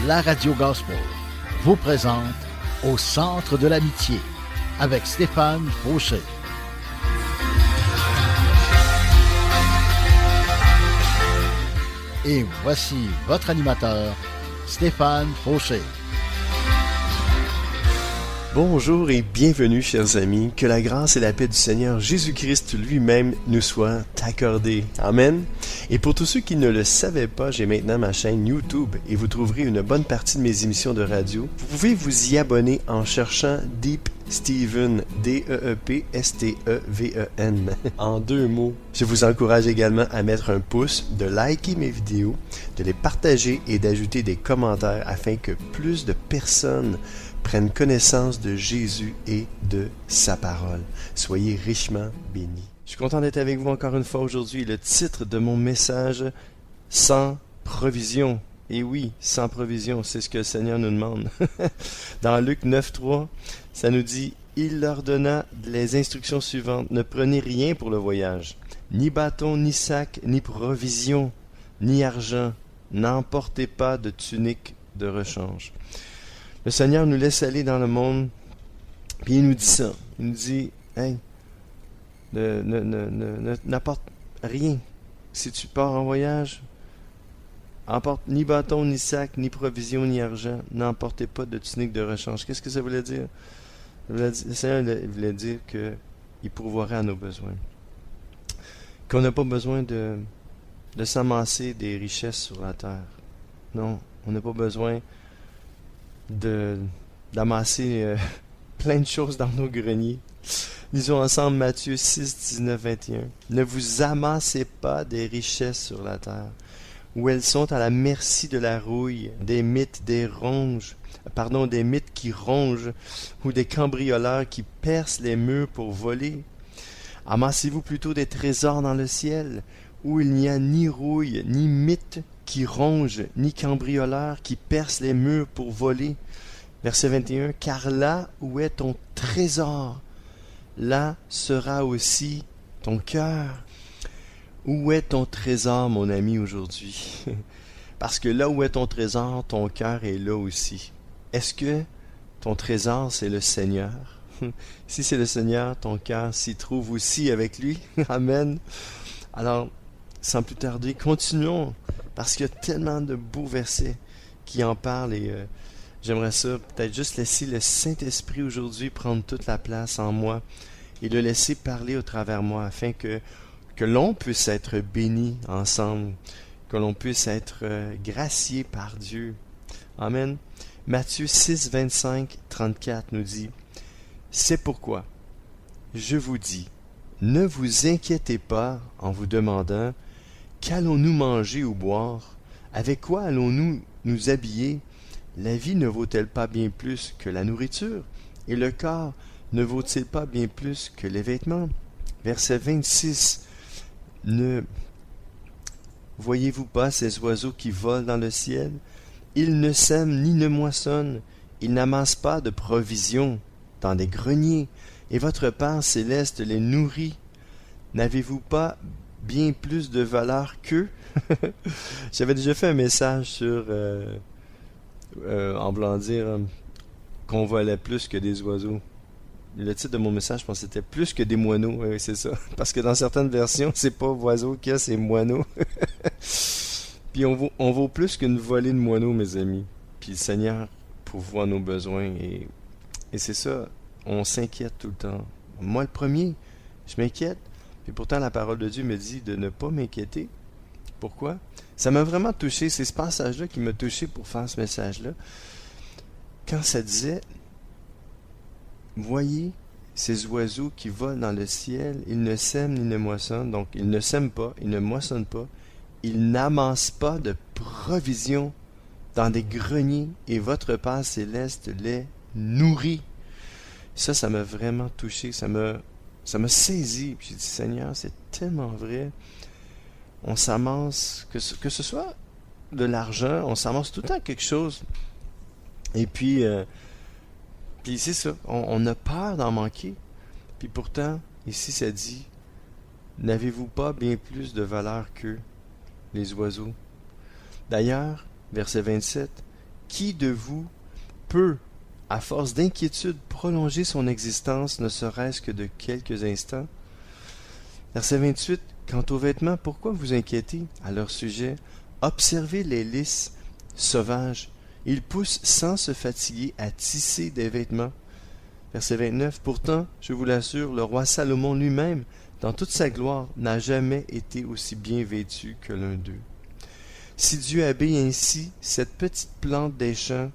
la Radio Gospel vous présente Au centre de l'amitié avec Stéphane Fauché. Et voici votre animateur, Stéphane Fauché. Bonjour et bienvenue, chers amis. Que la grâce et la paix du Seigneur Jésus-Christ lui-même nous soient accordées. Amen. Et pour tous ceux qui ne le savaient pas, j'ai maintenant ma chaîne YouTube et vous trouverez une bonne partie de mes émissions de radio. Vous pouvez vous y abonner en cherchant Deep Steven, D-E-E-P-S-T-E-V-E-N, en 2 mots. Je vous encourage également à mettre un pouce, de liker mes vidéos, de les partager et d'ajouter des commentaires afin que plus de personnes prennent connaissance de Jésus et de sa parole. Soyez richement bénis. Je suis content d'être avec vous encore une fois aujourd'hui. Le titre de mon message, sans provision. Et oui, sans provision, c'est ce que le Seigneur nous demande. Dans Luc 9.3, ça nous dit « Il leur donna les instructions suivantes. Ne prenez rien pour le voyage, ni bâton, ni sac, ni provision, ni argent. N'emportez pas de tunique de rechange. » Le Seigneur nous laisse aller dans le monde, puis il nous dit ça. Il nous dit, hey, n'apporte rien. Si tu pars en voyage, emporte ni bâton, ni sac, ni provision, ni argent. N'emportez pas de tunique de rechange. Qu'est-ce que ça voulait dire? Le Seigneur voulait dire qu'il pourvoirait à nos besoins. Qu'on n'a pas besoin de s'amasser des richesses sur la terre. Non, on n'a pas besoin d'amasser plein de choses dans nos greniers. Lisons ensemble Matthieu 6, 19, 21. Ne vous amassez pas des richesses sur la terre, où elles sont à la merci de la rouille, des mythes qui rongent, ou des cambrioleurs qui percent les murs pour voler. Amassez-vous plutôt des trésors dans le ciel, où il n'y a ni rouille, ni mythes qui ronge, ni cambrioleur qui perce les murs pour voler. Verset 21, « Car là où est ton trésor, là sera aussi ton cœur. » Où est ton trésor, mon ami, aujourd'hui? Parce que là où est ton trésor, ton cœur est là aussi. Est-ce que ton trésor, c'est le Seigneur? Si c'est le Seigneur, ton cœur s'y trouve aussi avec lui. Amen. Alors, sans plus tarder, continuons. Parce qu'il y a tellement de beaux versets qui en parlent et j'aimerais ça peut-être juste laisser le Saint-Esprit aujourd'hui prendre toute la place en moi et le laisser parler au travers moi afin que l'on puisse être béni ensemble, que l'on puisse être gracié par Dieu. Amen. Matthieu 6, 25, 34 nous dit « C'est pourquoi je vous dis, ne vous inquiétez pas en vous demandant « Qu'allons-nous manger ou boire? Avec quoi allons-nous nous habiller? La vie ne vaut-elle pas bien plus que la nourriture? Et le corps ne vaut-il pas bien plus que les vêtements? » Verset 26. Ne voyez-vous pas ces oiseaux qui volent dans le ciel? Ils ne sèment ni ne moissonnent, ils n'amassent pas de provisions dans des greniers, et votre Père céleste les nourrit. N'avez-vous pas bien plus de valeur qu'eux? J'avais déjà fait un message sur en voulant dire qu'on volait plus que des oiseaux. Le titre de mon message, je pense que c'était plus que des moineaux. Oui, c'est ça. Parce que dans certaines versions, c'est pas oiseaux qu'il y a, c'est moineaux. Puis on vaut plus qu'une volée de moineaux, mes amis. Puis le Seigneur pourvoit nos besoins. Et c'est ça, on s'inquiète tout le temps. Moi, le premier, je m'inquiète. Et pourtant, la parole de Dieu me dit de ne pas m'inquiéter. Pourquoi? Ça m'a vraiment touché. C'est ce passage-là qui m'a touché pour faire ce message-là. Quand ça disait, voyez ces oiseaux qui volent dans le ciel, ils ne sèment ni ne moissonnent. Donc, ils ne sèment pas, ils ne moissonnent pas. Ils n'amassent pas de provisions dans des greniers et votre Père céleste les nourrit. Ça m'a vraiment touché. Ça m'a saisi. Puis j'ai dit, Seigneur, c'est tellement vrai. On s'amasse, que ce soit de l'argent, on s'amasse tout le temps quelque chose. Et puis c'est ça, on a peur d'en manquer. Puis pourtant, ici ça dit, n'avez-vous pas bien plus de valeur qu'eux, les oiseaux? D'ailleurs, verset 27, Qui de vous peut, à force d'inquiétude, prolonger son existence, ne serait-ce que de quelques instants? Verset 28. Quant aux vêtements, pourquoi vous inquiétez à leur sujet? Observez les lys sauvages. Ils poussent sans se fatiguer à tisser des vêtements. Verset 29. Pourtant, je vous l'assure, le roi Salomon lui-même, dans toute sa gloire, n'a jamais été aussi bien vêtu que l'un d'eux. Si Dieu habille ainsi cette petite plante des champs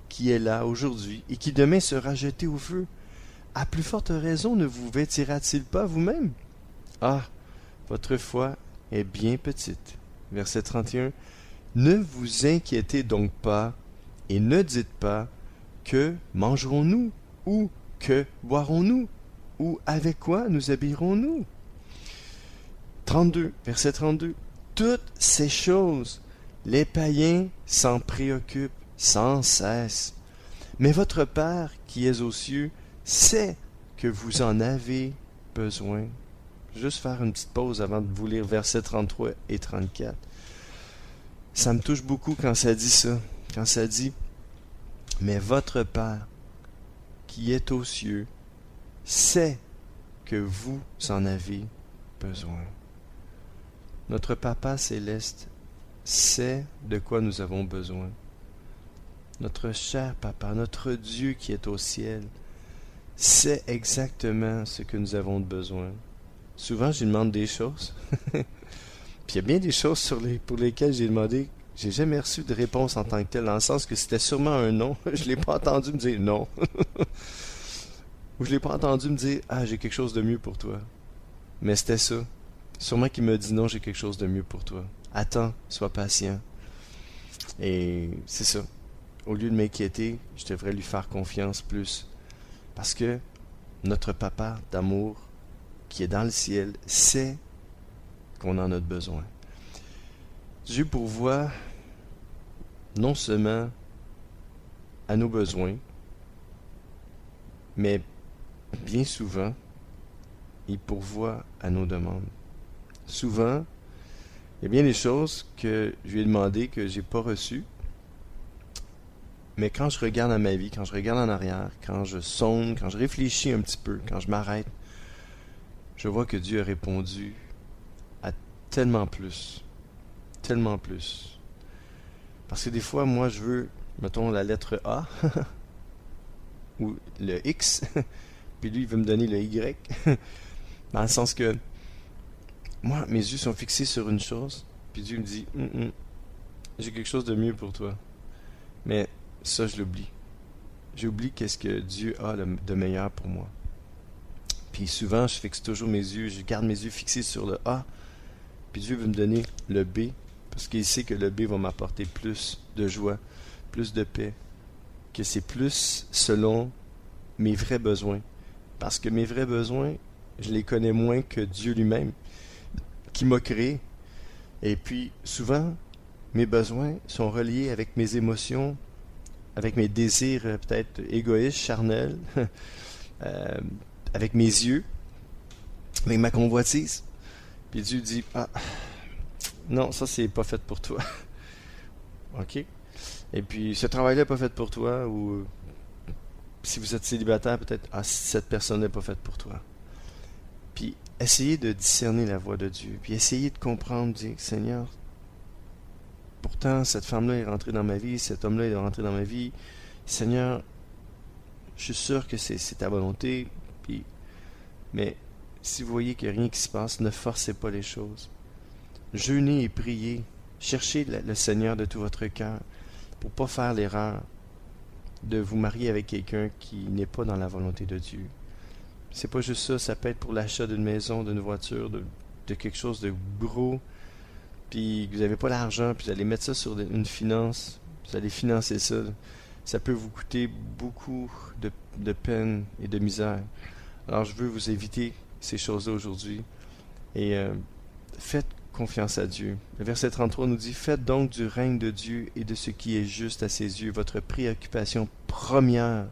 qui est là aujourd'hui et qui demain sera jetée au feu, à plus forte raison ne vous vêtira-t-il pas vous-même? Ah, votre foi est bien petite. Verset 31. Ne vous inquiétez donc pas et ne dites pas que mangerons-nous ou que boirons-nous ou avec quoi nous habillerons-nous? 32, verset 32. Toutes ces choses, les païens s'en préoccupent sans cesse. Mais votre Père qui est aux cieux sait que vous en avez besoin. Juste faire une petite pause avant de vous lire versets 33 et 34. Ça me touche beaucoup quand ça dit ça. Quand ça dit « Mais votre Père qui est aux cieux sait que vous en avez besoin. » Notre Papa céleste sait de quoi nous avons besoin. Notre cher Papa, notre Dieu qui est au ciel, sait exactement ce que nous avons besoin. Souvent, je lui demande des choses. Puis il y a bien des choses pour lesquelles j'ai demandé, j'ai jamais reçu de réponse en tant que telle, dans le sens que c'était sûrement un non. Je l'ai pas entendu me dire non. Ou je l'ai pas entendu me dire, ah, j'ai quelque chose de mieux pour toi. Mais c'était ça. Sûrement qu'il me dit non, j'ai quelque chose de mieux pour toi. Attends, sois patient. Et c'est ça. Au lieu de m'inquiéter, je devrais lui faire confiance plus. Parce que notre Papa d'amour, qui est dans le ciel, sait qu'on en a besoin. Dieu pourvoit non seulement à nos besoins, mais bien souvent, il pourvoit à nos demandes. Souvent, il y a bien des choses que je lui ai demandé que j'ai pas reçues, mais quand je regarde à ma vie, quand je regarde en arrière, quand je sonde, quand je réfléchis un petit peu, quand je m'arrête, je vois que Dieu a répondu à tellement plus. Tellement plus. Parce que des fois, moi, je veux, mettons, la lettre A, ou le X, puis lui, il veut me donner le Y. Dans le sens que, moi, mes yeux sont fixés sur une chose, puis Dieu me dit, j'ai quelque chose de mieux pour toi. Mais ça, je l'oublie. J'oublie qu'est-ce que Dieu a de meilleur pour moi. Puis souvent, je fixe toujours mes yeux, je garde mes yeux fixés sur le A, puis Dieu veut me donner le B, parce qu'il sait que le B va m'apporter plus de joie, plus de paix, que c'est plus selon mes vrais besoins. Parce que mes vrais besoins, je les connais moins que Dieu lui-même, qui m'a créé. Et puis, souvent, mes besoins sont reliés avec mes émotions, avec mes désirs peut-être égoïstes, charnels, avec mes yeux, avec ma convoitise. Puis Dieu dit, ah, non, ça c'est pas fait pour toi. OK? Et puis, ce travail-là n'est pas fait pour toi, ou si vous êtes célibataire, peut-être, ah, cette personne n'est pas faite pour toi. Puis, essayez de discerner la voix de Dieu, puis essayez de comprendre, dire, Seigneur, pourtant, cette femme-là est rentrée dans ma vie, cet homme-là est rentré dans ma vie. Seigneur, je suis sûr que c'est ta volonté, puis, mais si vous voyez qu'il n'y a rien qui se passe, ne forcez pas les choses. Jeûnez et priez. Cherchez le Seigneur de tout votre cœur pour ne pas faire l'erreur de vous marier avec quelqu'un qui n'est pas dans la volonté de Dieu. C'est pas juste ça, ça peut être pour l'achat d'une maison, d'une voiture, de quelque chose de gros, puis vous n'avez pas l'argent, puis vous allez mettre ça sur une finance, vous allez financer ça. Ça peut vous coûter beaucoup de peine et de misère. Alors je veux vous éviter ces choses-là aujourd'hui. Et faites confiance à Dieu. Le verset 33 nous dit, faites donc du règne de Dieu et de ce qui est juste à ses yeux votre préoccupation première.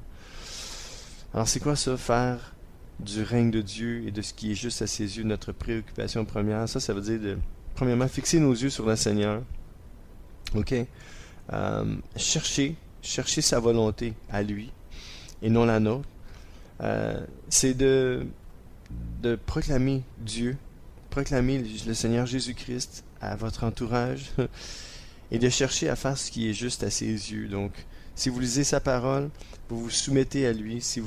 Alors c'est quoi ça, faire du règne de Dieu et de ce qui est juste à ses yeux notre préoccupation première? Ça veut dire premièrement, fixer nos yeux sur le Seigneur. OK? Chercher chercher sa volonté à lui et non la nôtre. C'est de proclamer Dieu, proclamer le Seigneur Jésus-Christ à votre entourage et de chercher à faire ce qui est juste à ses yeux. Donc, si vous lisez sa parole, vous vous soumettez à lui. Si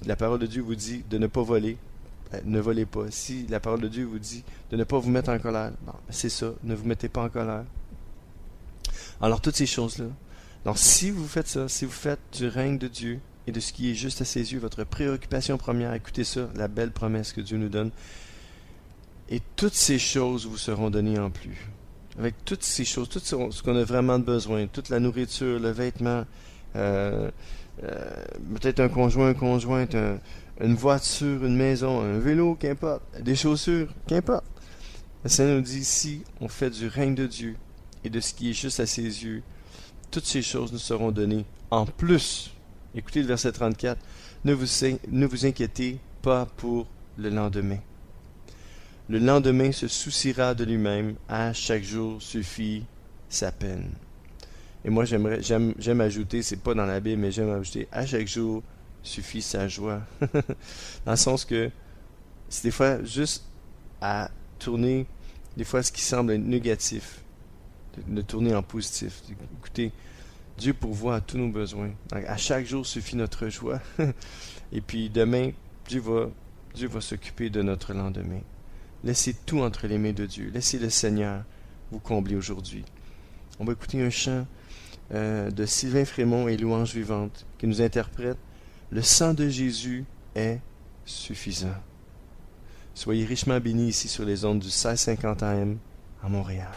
la parole de Dieu vous dit de ne pas voler, ne volez pas. Si la parole de Dieu vous dit de ne pas vous mettre en colère, c'est ça, ne vous mettez pas en colère. Alors, toutes ces choses-là. Donc, si vous faites ça, si vous faites du règne de Dieu et de ce qui est juste à ses yeux, votre préoccupation première, écoutez ça, la belle promesse que Dieu nous donne, et toutes ces choses vous seront données en plus. Avec toutes ces choses, tout ce qu'on a vraiment besoin, toute la nourriture, le vêtement, peut-être un conjoint, une conjointe, une voiture, une maison, un vélo, qu'importe, des chaussures, qu'importe. Le Seigneur nous dit ici, on fait du règne de Dieu et de ce qui est juste à ses yeux. Toutes ces choses nous seront données en plus. Écoutez le verset 34. Ne vous inquiétez pas pour le lendemain. Le lendemain se souciera de lui-même. À chaque jour suffit sa peine. Et moi, j'aime ajouter, c'est pas dans la Bible, mais j'aime ajouter, à chaque jour suffit sa joie. Dans le sens que c'est des fois juste à tourner, des fois ce qui semble être négatif, de tourner en positif. Écoutez, Dieu pourvoit à tous nos besoins. Donc, à chaque jour suffit notre joie. Et puis demain, Dieu va s'occuper de notre lendemain. Laissez tout entre les mains de Dieu. Laissez le Seigneur vous combler aujourd'hui. On va écouter un chant de Sylvain Frémont et Louange Vivante qui nous interprète « Le sang de Jésus est suffisant ». Soyez richement bénis ici sur les ondes du 1650 AM à Montréal.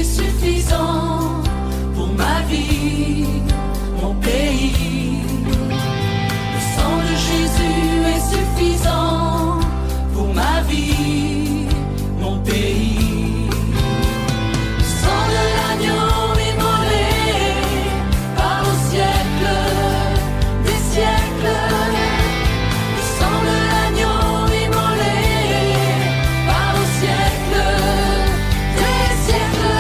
Suffisant pour ma vie, mon pays. Le sang de Jésus est suffisant pour ma vie, mon pays. Le sang de l'agneau immolé par au siècle des siècles. Le sang de l'agneau immolé par au siècle des siècles.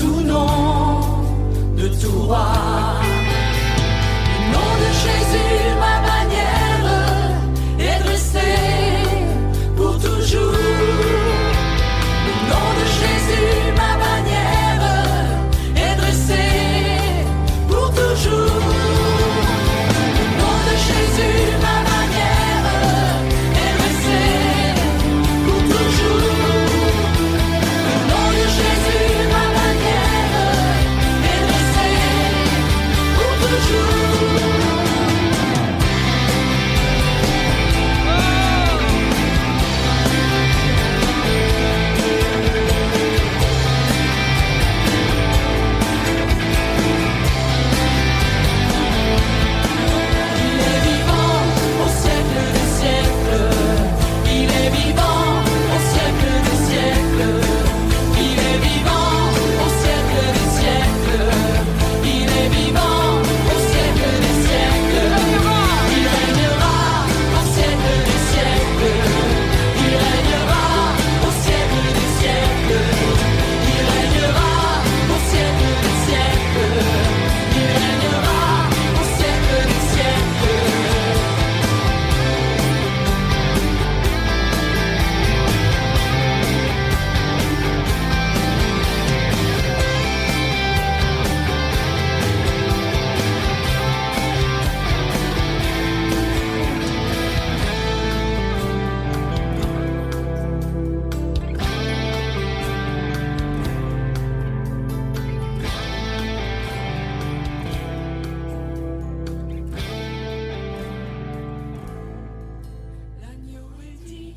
tout nom, de tout roi. Le nom de Jésus, ma bannière est dressée pour toujours. Le nom de Jésus, ma bannière est dressée pour toujours. Le nom de Jésus, ma bannière est dressée pour toujours. Le nom de Jésus, ma bannière est dressée pour toujours. Il est vivant au siècle des siècles. Il est vivant au siècle des siècles. Il est vivant au siècle des siècles. Il est vivant au siècle des siècles. Il régnera au siècle des siècles. Il régnera au siècle des siècles. Il régnera au siècle des siècles. Il régnera au siècle des siècles. L'agneau est dit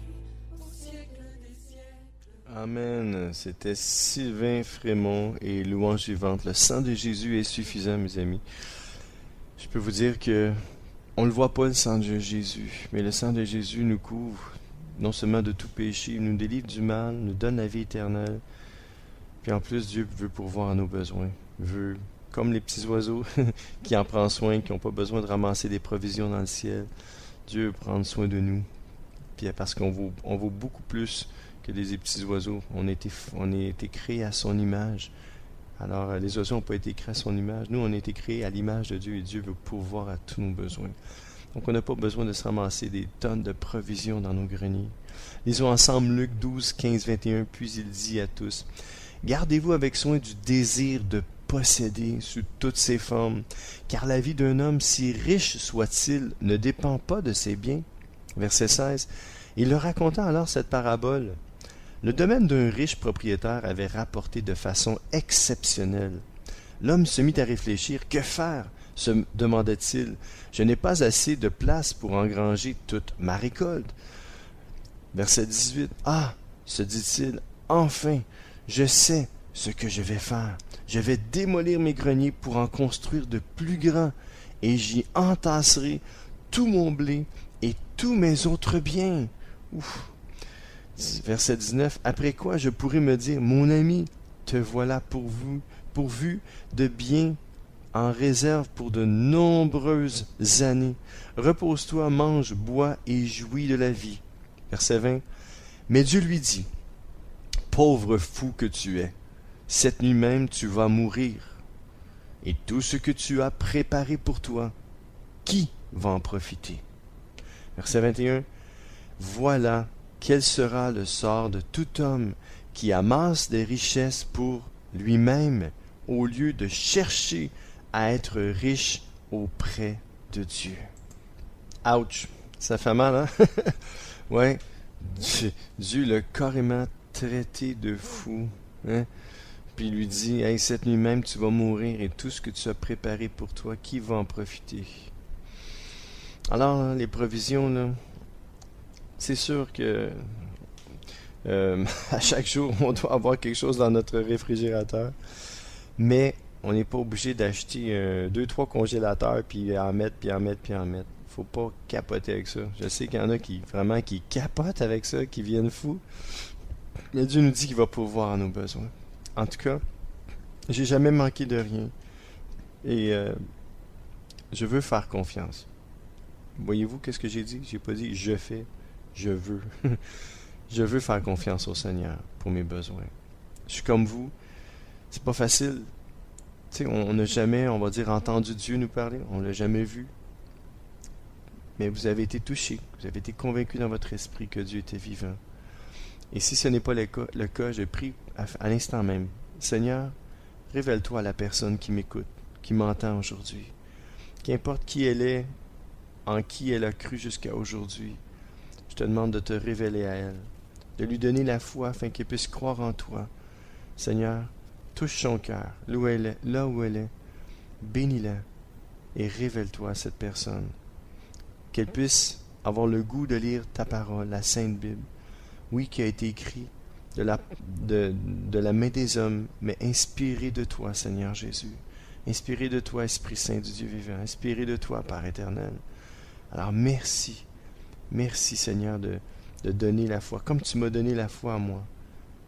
au siècle des siècles. Amen. C'était Sylvain Frémont et Louange vivante. Le sang de Jésus est suffisant, mes amis. Je peux vous dire que on ne le voit pas, le sang de Jésus, mais le sang de Jésus nous couvre non seulement de tout péché, il nous délivre du mal, nous donne la vie éternelle. Puis en plus, Dieu veut pourvoir à nos besoins. Il veut, comme les petits oiseaux qui en prennent soin, qui n'ont pas besoin de ramasser des provisions dans le ciel. Dieu veut prendre soin de nous. Puis parce qu'on vaut beaucoup plus que des petits oiseaux. On a été créés à son image. Alors, les oiseaux n'ont pas été créés à son image. Nous, on a été créés à l'image de Dieu et Dieu veut pourvoir à tous nos besoins. Donc, on n'a pas besoin de se ramasser des tonnes de provisions dans nos greniers. Lisons ensemble Luc 12, 15, 21. Puis il dit à tous, « Gardez-vous avec soin du désir de posséder sous toutes ses formes, car la vie d'un homme, si riche soit-il, ne dépend pas de ses biens. » Verset 16. Il leur raconta alors cette parabole. Le domaine d'un riche propriétaire avait rapporté de façon exceptionnelle. L'homme se mit à réfléchir. « Que faire ?» se demandait-il. « Je n'ai pas assez de place pour engranger toute ma récolte. » Verset 18. « Ah !» se dit-il, « enfin, je sais ce que je vais faire. Je vais démolir mes greniers pour en construire de plus grands, et j'y entasserai tout mon blé et tous mes autres biens. » Ouf. Verset 19. « Après quoi je pourrai me dire, mon ami, te voilà pourvu de biens en réserve pour de nombreuses années. Repose-toi, mange, bois et jouis de la vie. » Verset 20. Mais Dieu lui dit, « Pauvre fou que tu es, cette nuit même tu vas mourir. Et tout ce que tu as préparé pour toi, qui va en profiter? » Verset 21. Voilà quel sera le sort de tout homme qui amasse des richesses pour lui-même, au lieu de chercher à être riche auprès de Dieu. Ouch! Ça fait mal, hein? Ouais, Dieu l'a carrément traité de fou. Hein? Puis il lui dit, « Hey, cette nuit même, tu vas mourir et tout ce que tu as préparé pour toi, qui va en profiter? » Alors, là, les provisions, là, c'est sûr que à chaque jour, on doit avoir quelque chose dans notre réfrigérateur. Mais on n'est pas obligé d'acheter 2-3 congélateurs, puis en mettre. Faut pas capoter avec ça. Je sais qu'il y en a qui capotent avec ça, qui viennent fous. Mais Dieu nous dit qu'il va pourvoir à nos besoins. En tout cas, j'ai jamais manqué de rien. Et je veux faire confiance. Voyez-vous qu'est-ce que j'ai dit? J'ai pas dit je fais, je veux. Je veux faire confiance au Seigneur pour mes besoins. Je suis comme vous. C'est pas facile. Tu sais, on n'a jamais, on va dire, entendu Dieu nous parler. On l'a jamais vu. Mais vous avez été touché. Vous avez été convaincu dans votre esprit que Dieu était vivant. Et si ce n'est pas le cas, je prie à l'instant même. Seigneur, révèle-toi à la personne qui m'écoute, qui m'entend aujourd'hui. Qu'importe qui elle est, en qui elle a cru jusqu'à aujourd'hui, je te demande de te révéler à elle, de lui donner la foi afin qu'elle puisse croire en toi. Seigneur, touche son cœur, là où elle est, bénis-la et révèle-toi à cette personne. Qu'elle puisse avoir le goût de lire ta parole, la Sainte Bible, oui, qui a été écrit de la main des hommes, mais inspiré de toi, Seigneur Jésus. Inspiré de toi, Esprit Saint du Dieu vivant. Inspiré de toi, Père éternel. Alors merci. Merci, Seigneur, de donner la foi, comme tu m'as donné la foi à moi.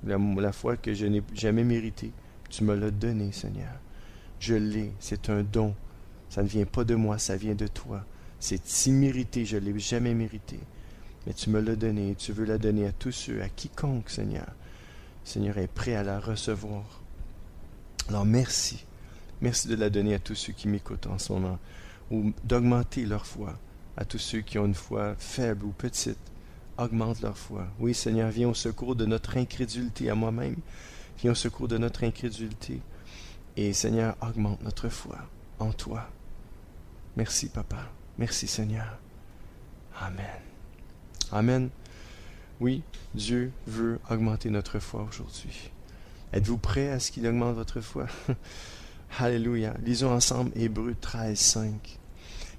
La foi que je n'ai jamais méritée. Tu me l'as donnée, Seigneur. Je l'ai. C'est un don. Ça ne vient pas de moi, ça vient de toi. C'est immérité, je ne l'ai jamais mérité. Mais tu me l'as donné et tu veux la donner à tous ceux, à quiconque, Seigneur. Seigneur est prêt à la recevoir. Alors merci. Merci de la donner à tous ceux qui m'écoutent en ce moment. Ou d'augmenter leur foi. À tous ceux qui ont une foi faible ou petite. Augmente leur foi. Oui, Seigneur, viens au secours de notre incrédulité à moi-même. Viens au secours de notre incrédulité. Et Seigneur, augmente notre foi en toi. Merci, Papa. Merci, Seigneur. Amen. Amen. Oui, Dieu veut augmenter notre foi aujourd'hui. Êtes-vous prêts à ce qu'il augmente votre foi? Alléluia. Lisons ensemble Hébreux 13, 5.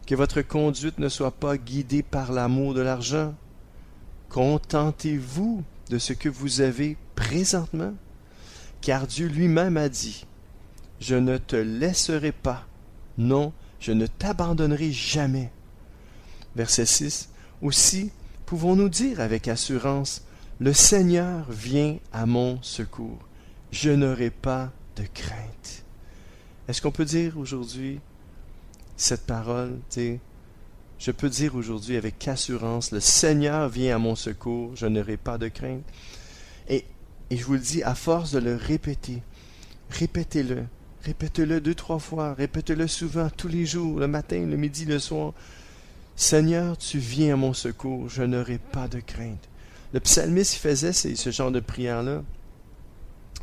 Que votre conduite ne soit pas guidée par l'amour de l'argent. Contentez-vous de ce que vous avez présentement, car Dieu lui-même a dit, « Je ne te laisserai pas, non, je ne t'abandonnerai jamais. » Verset 6. Aussi, pouvons-nous dire avec assurance, « Le Seigneur vient à mon secours. Je n'aurai pas de crainte. » Est-ce qu'on peut dire aujourd'hui cette parole, je peux dire aujourd'hui avec assurance, « Le Seigneur vient à mon secours, je n'aurai pas de crainte. » Et je vous le dis, à force de le répéter, répétez-le 2-3 fois, répétez-le souvent, tous les jours, le matin, le midi, le soir. Seigneur, tu viens à mon secours, je n'aurai pas de crainte. Le psalmiste faisait ce genre de prière-là.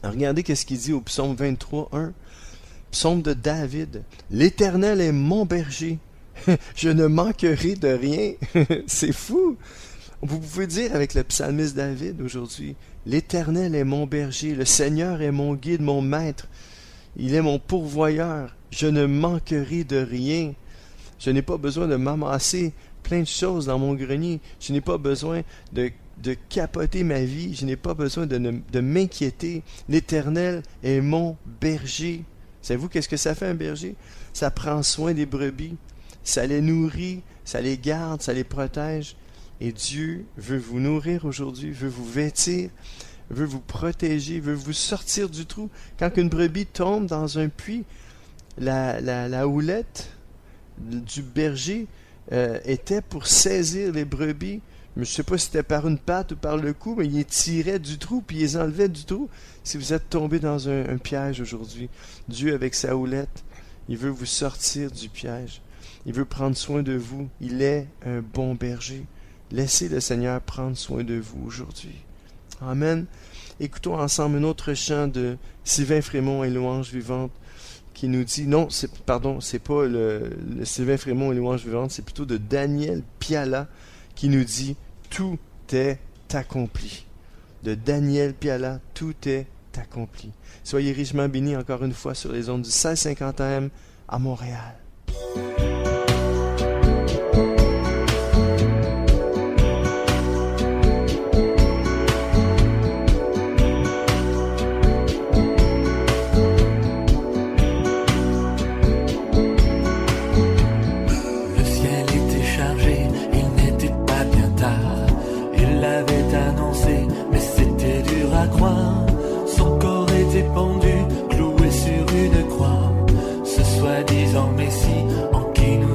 Regardez ce qu'il dit au psaume 23, 1. Psaume de David. L'Éternel est mon berger, je ne manquerai de rien. C'est fou. Vous pouvez dire avec le psalmiste David aujourd'hui, l'Éternel est mon berger, le Seigneur est mon guide, mon maître. Il est mon pourvoyeur, je ne manquerai de rien. Je n'ai pas besoin de m'amasser plein de choses dans mon grenier. Je n'ai pas besoin de capoter ma vie. Je n'ai pas besoin de m'inquiéter. L'Éternel est mon berger. Savez-vous qu'est-ce que ça fait un berger? Ça prend soin des brebis. Ça les nourrit, ça les garde, ça les protège. Et Dieu veut vous nourrir aujourd'hui, veut vous vêtir, veut vous protéger, veut vous sortir du trou. Quand une brebis tombe dans un puits, la houlette du berger était pour saisir les brebis. Je ne sais pas si c'était par une patte ou par le cou, mais il les tirait du trou, puis il les enlevait du trou. Si vous êtes tombé dans un piège aujourd'hui, Dieu avec sa houlette, il veut vous sortir du piège. Il veut prendre soin de vous. Il est un bon berger. Laissez le Seigneur prendre soin de vous aujourd'hui. Amen. Écoutons ensemble un autre chant de Sylvain Frémont et Louange Vivante qui nous dit, non, c'est pas le Sylvain Frémont et Louange Vivante, c'est plutôt de Daniel Piala qui nous dit, tout est accompli. De Daniel Piala, tout est accompli. Soyez richement bénis encore une fois sur les ondes du 1650 AM à Montréal. Son corps était pendu, cloué sur une croix. Ce soi-disant Messie en qui nous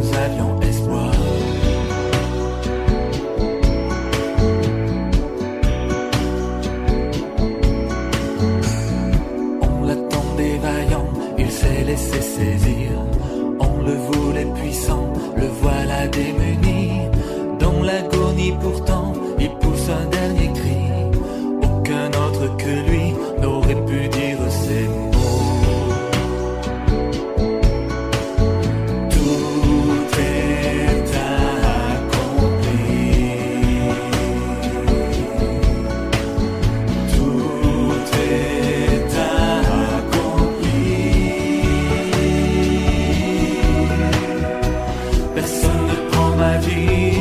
finit pourtant, il pousse un dernier cri. Aucun autre que lui n'aurait pu dire ces mots. Tout est accompli. Tout est accompli. Personne ne prend ma vie,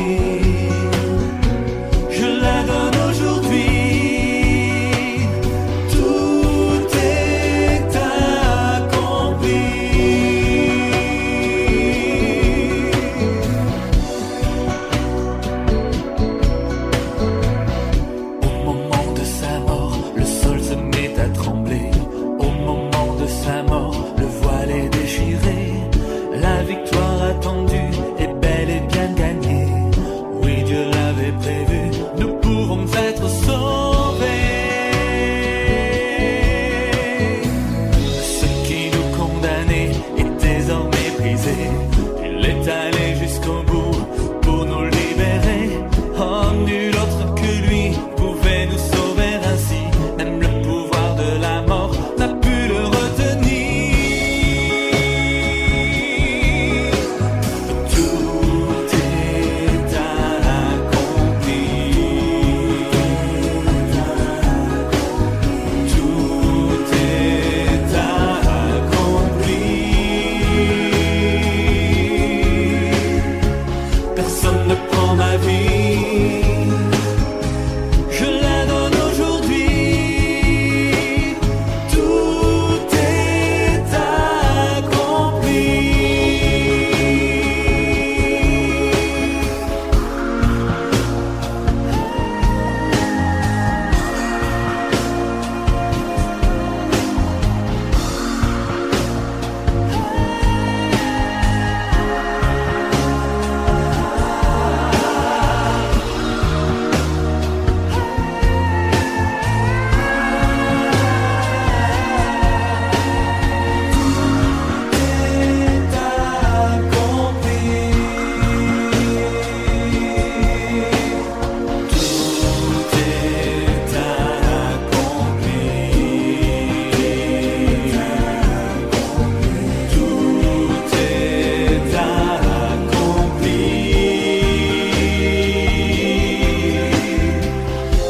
je la donne aujourd'hui. Tout est accompli. Au moment de sa mort, le sol se met à trembler. Au moment de sa mort, le voile est déchiré. La victoire attendue est bel et bien gagnée. Oui, Dieu l'avait prévu, nous pouvons être sauvés. Ce qui nous condamnait est désormais brisé. Il est allé jusqu'au bout pour nous libérer. Oh, nul autre que lui pouvait nous sauver ainsi. Même le pouvoir de la mort n'a pu le retenir. Tout est accompli. Tout est accompli. Personne ne prend ma vie, je la donne aujourd'hui. Tout est accompli.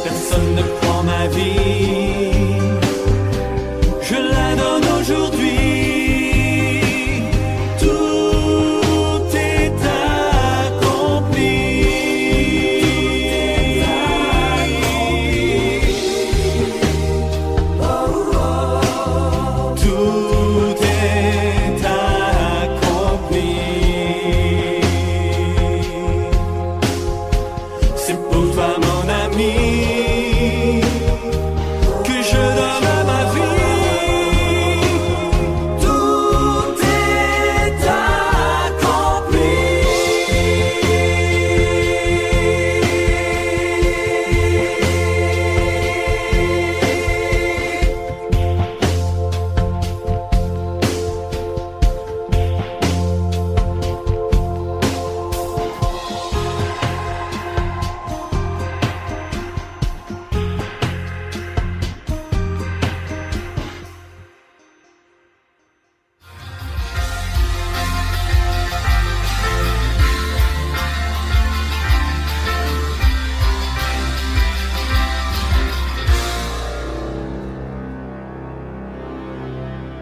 Personne ne prend ma vie, je la donne aujourd'hui. Tout est accompli. Tout est accompli. C'est pour toi, mon ami, que je donne ma vie. Tout est accompli.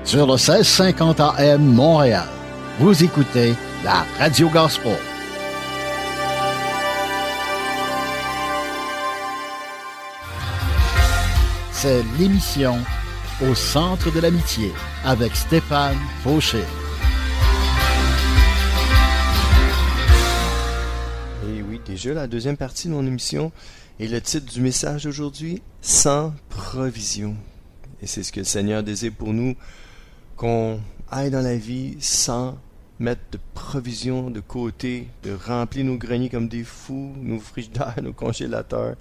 Sur le 1650 AM Montréal, vous écoutez la Radio Gospel. C'est l'émission Au centre de l'amitié avec Stéphane Fauché. Et oui, déjà la deuxième partie de mon émission. Et le titre du message d'aujourd'hui, sans provision. Et c'est ce que le Seigneur désire pour nous, qu'on aille dans la vie sans mettre de provision de côté, de remplir nos greniers comme des fous, nos frigidaires, nos congélateurs,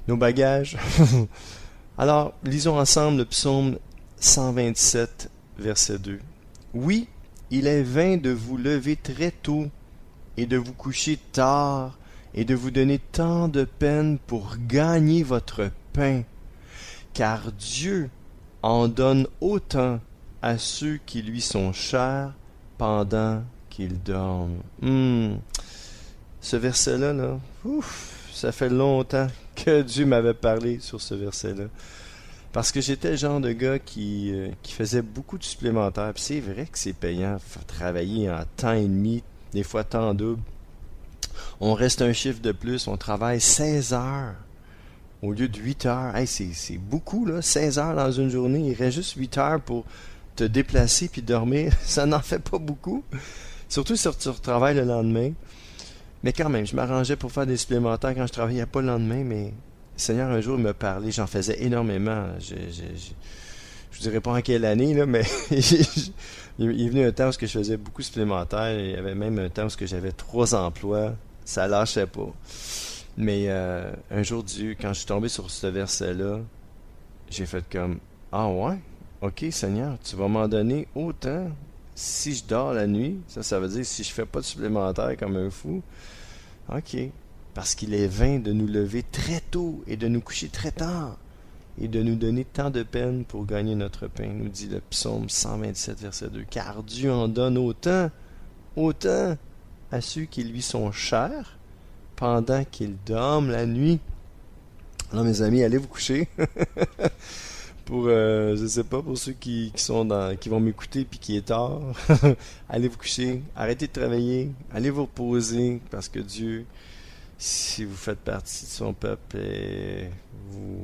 nos bagages. Alors, lisons ensemble le psaume 127, verset 2. Oui, il est vain de vous lever très tôt et de vous coucher tard et de vous donner tant de peine pour gagner votre pain, car Dieu en donne autant à ceux qui lui sont chers pendant qu'ils dorment. Ce verset-là, ça fait longtemps que Dieu m'avait parlé sur ce verset-là. Parce que j'étais le genre de gars qui faisait beaucoup de supplémentaires. Puis c'est vrai que c'est payant. Faut travailler en temps et demi, des fois temps double. On reste un chiffre de plus. On travaille 16 heures au lieu de 8 heures. Hey, c'est beaucoup, là. 16 heures dans une journée. Il reste juste 8 heures pour te déplacer puis dormir. Ça n'en fait pas beaucoup. Surtout si tu retravailles le lendemain. Mais quand même, je m'arrangeais pour faire des supplémentaires quand je travaillais pas le lendemain, mais le Seigneur un jour me parlait, j'en faisais énormément. Je vous dirais pas en quelle année, là, mais il est venu un temps où je faisais beaucoup de supplémentaires. Il y avait même un temps où j'avais 3 emplois. Ça lâchait pas. Mais un jour, Dieu, quand je suis tombé sur ce verset-là, j'ai fait comme, ah ouais, ok Seigneur, tu vas m'en donner autant si je dors la nuit. Ça veut dire si je fais pas de supplémentaire comme un fou. Ok. Parce qu'il est vain de nous lever très tôt et de nous coucher très tard et de nous donner tant de peine pour gagner notre pain, nous dit le psaume 127, verset 2. Car Dieu en donne autant à ceux qui lui sont chers pendant qu'ils dorment la nuit. Alors mes amis, allez vous coucher. Pour, je sais pas, pour ceux qui vont m'écouter puis qui est tard, allez vous coucher, arrêtez de travailler, allez vous reposer, parce que Dieu, si vous faites partie de son peuple,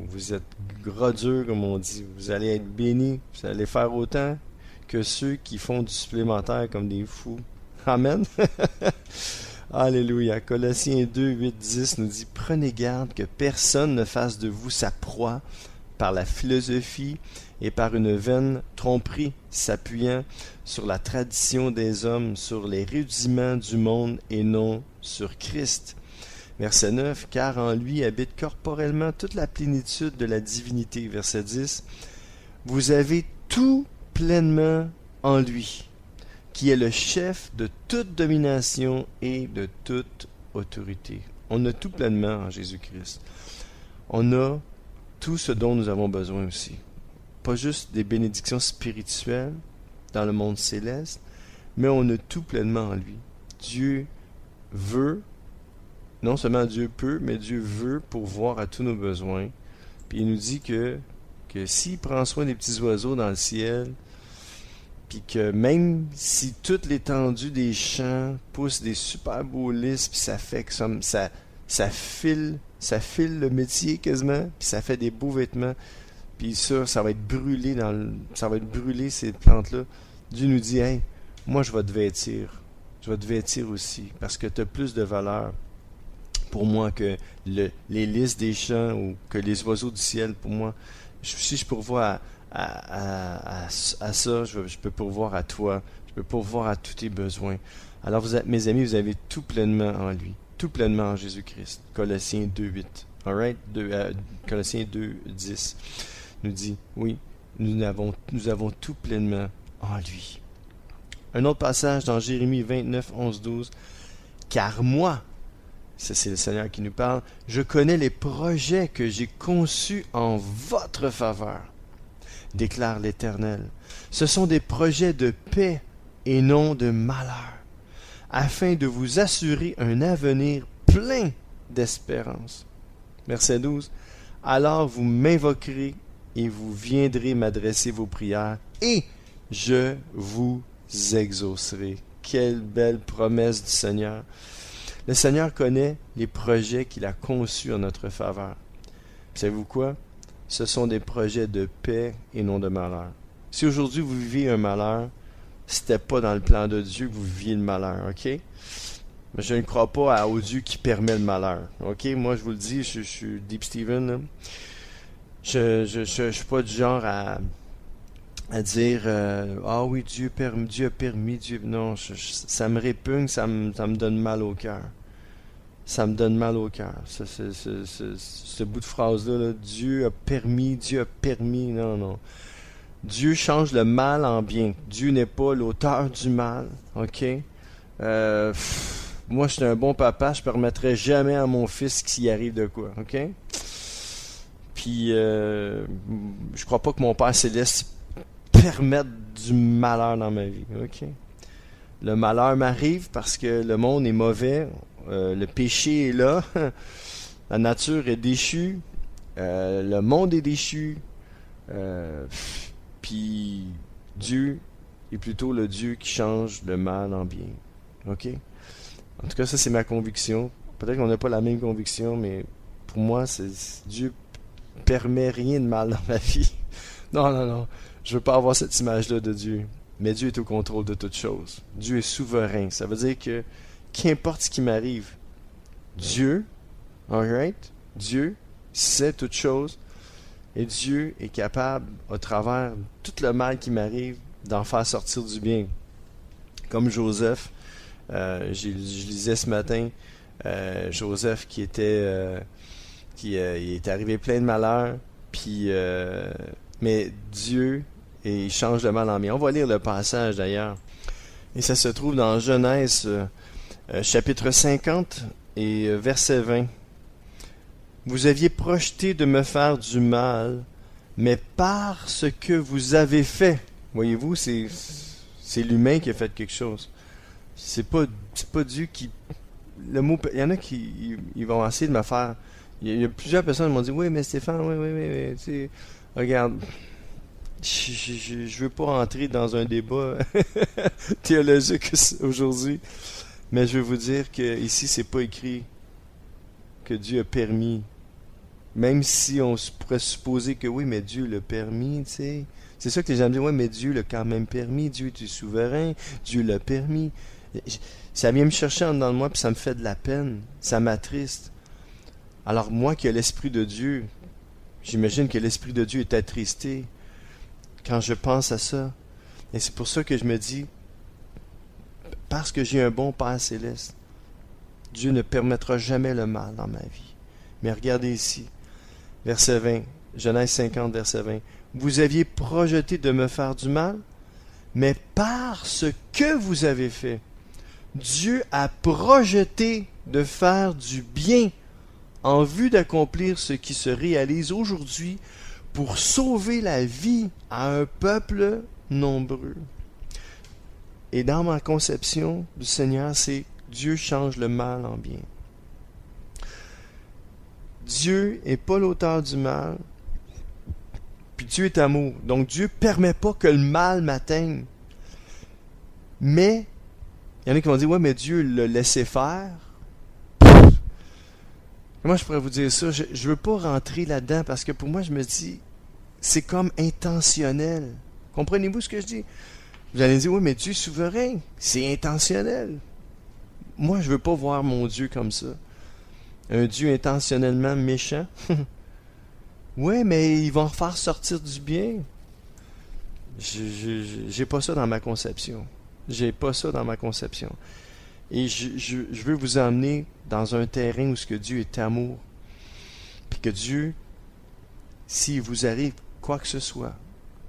vous êtes gros dur, comme on dit, vous allez être bénis, vous allez faire autant que ceux qui font du supplémentaire comme des fous. Amen. Alléluia. Colossiens 2, 8, 10 nous dit « Prenez garde que personne ne fasse de vous sa proie par la philosophie et par une vaine tromperie, s'appuyant sur la tradition des hommes, sur les rudiments du monde et non sur Christ. » Verset 9, « Car en lui habite corporellement toute la plénitude de la divinité. » Verset 10, « Vous avez tout pleinement en lui, qui est le chef de toute domination et de toute autorité. » On a tout pleinement en Jésus-Christ. On a tout ce dont nous avons besoin aussi. Pas juste des bénédictions spirituelles dans le monde céleste, mais on a tout pleinement en lui. Dieu veut, non seulement Dieu peut, mais Dieu veut pourvoir à tous nos besoins. Puis il nous dit que s'il prend soin des petits oiseaux dans le ciel, puis que même si toute l'étendue des champs pousse des super beaux lys, puis ça fait que ça file le métier quasiment, puis ça fait des beaux vêtements, puis ça va être brûlé ça va être brûlé ces plantes-là. Dieu nous dit, hey, moi je vais te vêtir aussi, parce que tu as plus de valeur pour moi que les lys des champs ou que les oiseaux du ciel. Pour moi, si je pourvois à ça, je peux pourvoir à toi, je peux pourvoir à tous tes besoins. Alors mes amis, vous avez tout pleinement en lui, tout pleinement en Jésus-Christ. Colossiens 2.8, alright? Colossiens 2.10 nous dit, oui, nous avons tout pleinement en lui. Un autre passage dans Jérémie 29, 11, 12, « Car moi, » ça c'est le Seigneur qui nous parle, « je connais les projets que j'ai conçus en votre faveur, déclare l'Éternel. Ce sont des projets de paix et non de malheur, afin de vous assurer un avenir plein d'espérance. » Verset 12. « Alors vous m'invoquerez et vous viendrez m'adresser vos prières, et je vous exaucerai. » Quelle belle promesse du Seigneur. Le Seigneur connaît les projets qu'il a conçus en notre faveur. Savez-vous quoi? Ce sont des projets de paix et non de malheur. Si aujourd'hui vous vivez un malheur, c'était pas dans le plan de Dieu que vous viviez le malheur, ok? Mais je ne crois pas au Dieu qui permet le malheur, ok? Moi, je vous le dis, je suis Deep Steven, là. Je suis pas du genre à dire ah oui, Dieu a permis, Dieu... Non, ça me répugne, ça me donne mal au cœur. Ça me donne mal au cœur. Ce bout de phrase-là, là, Dieu a permis, non. Dieu change le mal en bien. Dieu n'est pas l'auteur du mal, ok? moi, je suis un bon papa, je ne permettrai jamais à mon fils qu'il y arrive de quoi, ok? Puis, je crois pas que mon Père Céleste permette du malheur dans ma vie, ok? Le malheur m'arrive parce que le monde est mauvais, le péché est là, la nature est déchue, le monde est déchu, puis Dieu est plutôt le Dieu qui change le mal en bien, ok? En tout cas, ça c'est ma conviction. Peut-être qu'on n'a pas la même conviction, mais pour moi, Dieu permet rien de mal dans ma vie. Non. Je veux pas avoir cette image-là de Dieu. Mais Dieu est au contrôle de toutes choses. Dieu est souverain. Ça veut dire que qu'importe ce qui m'arrive, Dieu, alright, Dieu sait toutes choses et Dieu est capable, à travers tout le mal qui m'arrive, d'en faire sortir du bien. Comme Joseph, je lisais ce matin, Joseph qui était, il est arrivé plein de malheurs, puis mais Dieu et il change le mal en bien. On va lire le passage d'ailleurs. Et ça se trouve dans Genèse chapitre 50 et verset 20. Vous aviez projeté de me faire du mal, mais par ce que vous avez fait. Voyez-vous, c'est l'humain qui a fait quelque chose. C'est pas Dieu qui... Le mot, il y en a qui ils vont essayer de me faire... Il y a plusieurs personnes qui m'ont dit, oui, mais Stéphane, oui, tu sais, regarde... Je veux pas rentrer dans un débat théologique aujourd'hui, mais je veux vous dire que ici c'est pas écrit que Dieu a permis, même si on pourrait supposer que oui, mais Dieu l'a permis, tu sais. C'est ça que les gens me disent, oui, mais Dieu l'a quand même permis, Dieu est souverain, Dieu l'a permis. Ça vient me chercher en dedans de moi, puis ça me fait de la peine, ça m'attriste. Alors moi qui ai l'Esprit de Dieu, j'imagine que l'Esprit de Dieu est attristé quand je pense à ça. Et c'est pour ça que je me dis, parce que j'ai un bon Père Céleste, Dieu ne permettra jamais le mal dans ma vie. Mais regardez ici, verset 20, Genèse 50, verset 20. Vous aviez projeté de me faire du mal, mais par ce que vous avez fait, Dieu a projeté de faire du bien en vue d'accomplir ce qui se réalise aujourd'hui pour sauver la vie à un peuple nombreux. Et dans ma conception du Seigneur, c'est Dieu change le mal en bien. Dieu n'est pas l'auteur du mal, puis Dieu est amour. Donc Dieu ne permet pas que le mal m'atteigne. Mais, il y en a qui vont dire, ouais, mais Dieu l'a laissé faire. Comment je pourrais vous dire ça? Je ne veux pas rentrer là-dedans parce que pour moi, je me dis, c'est comme intentionnel. Comprenez-vous ce que je dis? Vous allez dire, oui, mais Dieu est souverain. C'est intentionnel. Moi, je veux pas voir mon Dieu comme ça. Un Dieu intentionnellement méchant. Oui, mais il va en faire sortir du bien. J'ai pas ça dans ma conception. J'ai pas ça dans ma conception. Et je veux vous emmener dans un terrain où ce que Dieu est amour. Puis que Dieu, s'il vous arrive quoi que ce soit,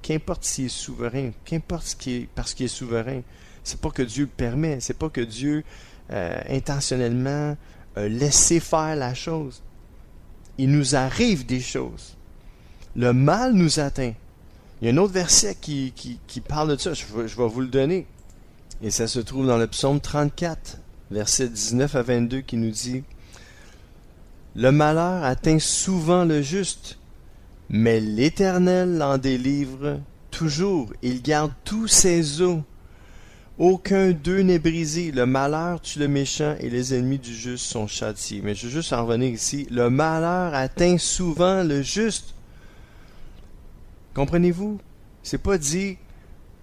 qu'importe s'il est souverain, qu'importe ce qui est, parce qu'il est souverain, c'est pas que Dieu le permet, c'est pas que Dieu intentionnellement laissé faire la chose. Il nous arrive des choses. Le mal nous atteint. Il y a un autre verset qui parle de ça, je vais vous le donner. Et ça se trouve dans le psaume 34, versets 19 à 22, qui nous dit « Le malheur atteint souvent le juste, mais l'Éternel l'en délivre toujours. Il garde tous ses os. Aucun d'eux n'est brisé. Le malheur tue le méchant et les ennemis du juste sont châtiés. » Mais je veux juste en revenir ici. Le malheur atteint souvent le juste. Comprenez-vous? C'est pas dit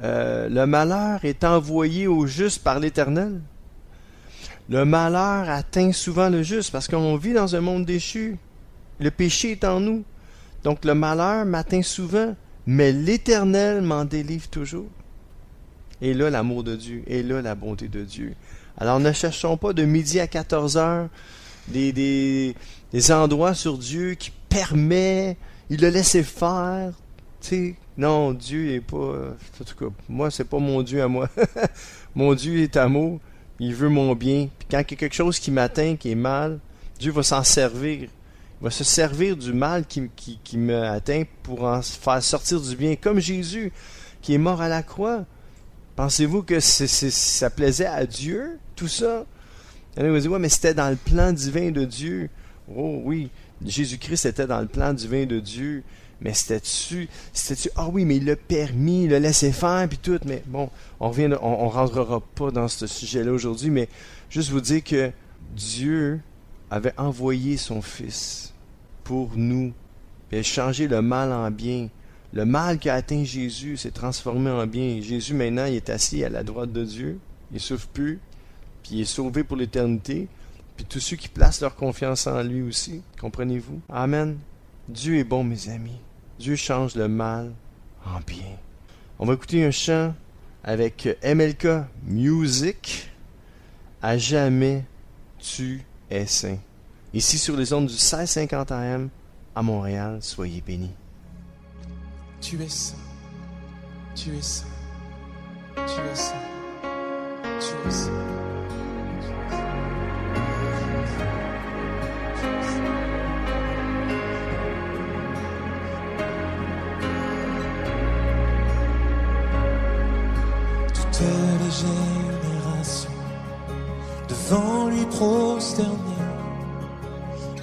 le malheur est envoyé au juste par l'Éternel. Le malheur atteint souvent le juste parce qu'on vit dans un monde déchu. Le péché est en nous. Donc le malheur m'atteint souvent, mais l'Éternel m'en délivre toujours. Et là, l'amour de Dieu, et là, la bonté de Dieu. Alors ne cherchons pas de midi à 14 heures des endroits sur Dieu qui permet, il l'a laissé faire. Tu sais, non, Dieu n'est pas... En tout cas, moi, c'est pas mon Dieu à moi. Mon Dieu est amour, Il veut mon bien. Puis quand il y a quelque chose qui m'atteint, qui est mal, Dieu va s'en servir. Il va se servir du mal qui me atteint pour en faire sortir du bien. Comme Jésus, qui est mort à la croix. Pensez-vous que ça plaisait à Dieu, tout ça? Il y en a qui vont dire, ouais, mais c'était dans le plan divin de Dieu. Oh oui, Jésus-Christ était dans le plan divin de Dieu. Mais c'était-tu, ah oui, mais il l'a permis, il l'a laissé faire, puis tout. Mais bon, on rentrera pas dans ce sujet-là aujourd'hui, mais juste vous dire que Dieu avait envoyé son Fils pour nous. Il a changé le mal en bien. Le mal qui a atteint Jésus s'est transformé en bien. Jésus, maintenant, il est assis à la droite de Dieu. Il ne souffre plus, puis il est sauvé pour l'éternité. Puis tous ceux qui placent leur confiance en lui aussi. Comprenez-vous? Amen. Dieu est bon, mes amis. Dieu change le mal en bien. On va écouter un chant avec MLK Music. À jamais tu es saint. Ici sur les ondes du 1650 AM à Montréal, soyez bénis. Tu es saint. Tu es saint. Tu es saint. Tu es saint. Les générations devant lui prosternées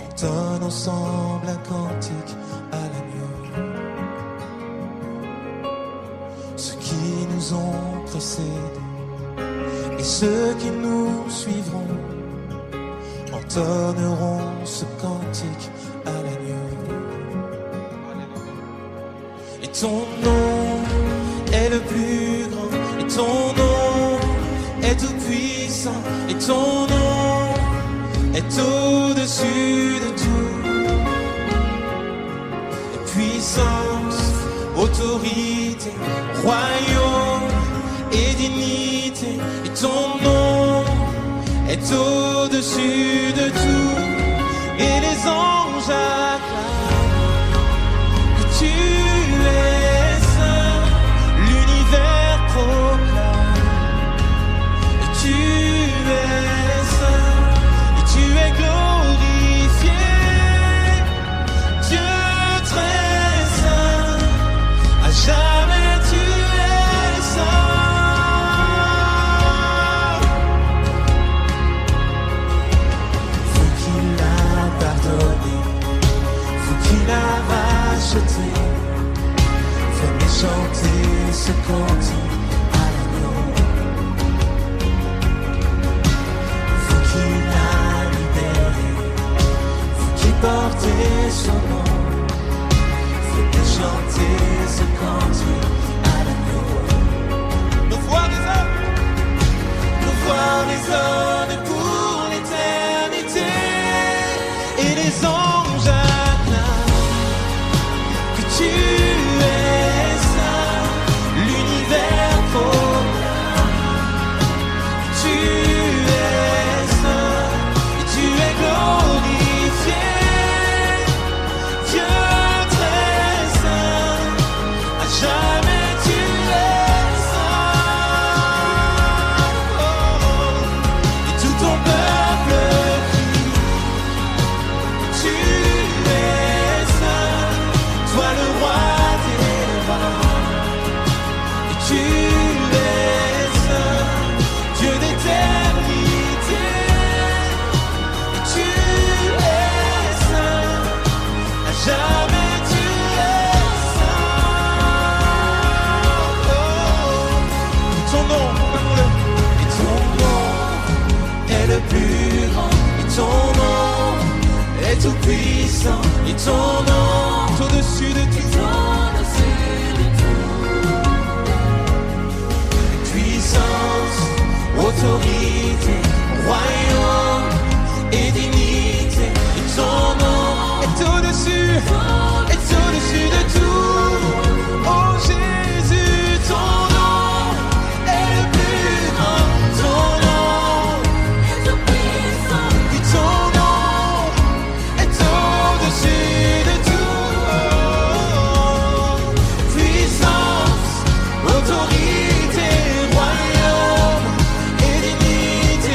entonnent ensemble un cantique à l'agneau. Ceux qui nous ont précédés et ceux qui nous suivront entonneront ce cantique à l'agneau. Et ton nom est le plus grand. Ton nom est tout puissant et ton nom est au-dessus de tout. Et puissance, autorité, royaume et dignité. Et ton nom est au-dessus de tout. Et les anges acclament que tu es saint. L'univers proclame. Tu es saint et tu es glorifié, Dieu très saint, à jamais tu es saint. Vous qui l'a pardonné, vous qui l'a racheté, venez chanter ce cantique. Portez son nom, venez chanter ce cantique à l'agneau. Nos voix résonnent pour l'éternité, et les anges acclament que tu es saint. L'univers proclame que tu es saint, et tu es glorifié. Jamais tu es saint. Et tout ton peuple crie, tu es saint, toi le roi des rois. Et tu es saint, Dieu d'éternité. Et tu es saint, à jamais. Le plus grand, et ton nom est tout puissant, et ton nom est au-dessus de tout. Puissance, autorité, royaume et dignité, et ton nom est au-dessus de tout. Oh Jésus, ton nom est le plus grand, ton nom. Autorité, royaume et dignité.